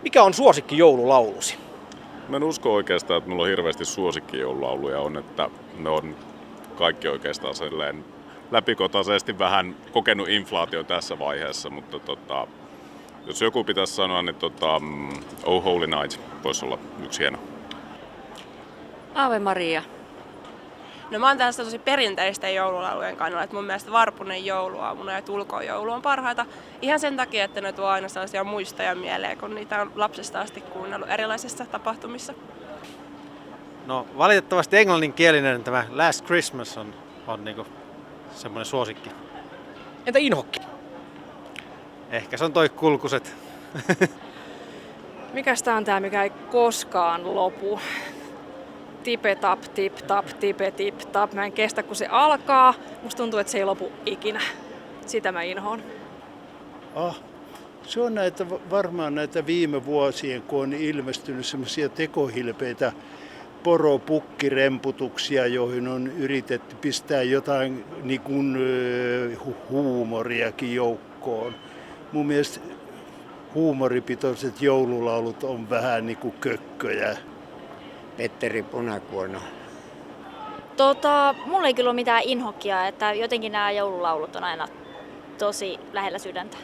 Mikä on suosikki joululaulusi? Mä en usko oikeastaan, että mulla on hirveästi suosikkijoululauluja on, että ne on kaikki oikeastaan silleen läpikotaisesti vähän kokenut inflaatio tässä vaiheessa, mutta jos joku pitäisi sanoa, niin Oh Holy Night voisi olla yksi hieno. Ave Maria. No mä oon tästä tosi perinteisten joululaulujen kannalla, että mun mielestä Varpunen jouluaamuna ja Tulkoon joulu on parhaita ihan sen takia, että ne tuo aina sellaisia muistoja mieleen, kun niitä on lapsesta asti kuunnellut erilaisissa tapahtumissa. No valitettavasti englanninkielinen tämä Last Christmas on niinku semmoinen suosikki. Entä inhokki? Ehkä se on toi Kulkuset. Mikäs tää on tää, mikä ei koskaan lopu? Tipe tap, tip tap, tipe tip tap. Mä en kestä kun se alkaa. Musta tuntuu, että se ei lopu ikinä. Sitä mä inhoon. Se on varmaan näitä viime vuosien, kun on ilmestynyt semmoisia tekohilpeitä poropukkiremputuksia, joihin on yritetty pistää jotain niin kuin, huumoriakin joukkoon. Mun mielestä huumoripitoiset joululaulut on vähän niin kuin kökköjä. Petteri Punakuono. Mulla ei kyllä ole mitään inhokkia, että jotenkin nämä joululaulut on aina tosi lähellä sydäntä.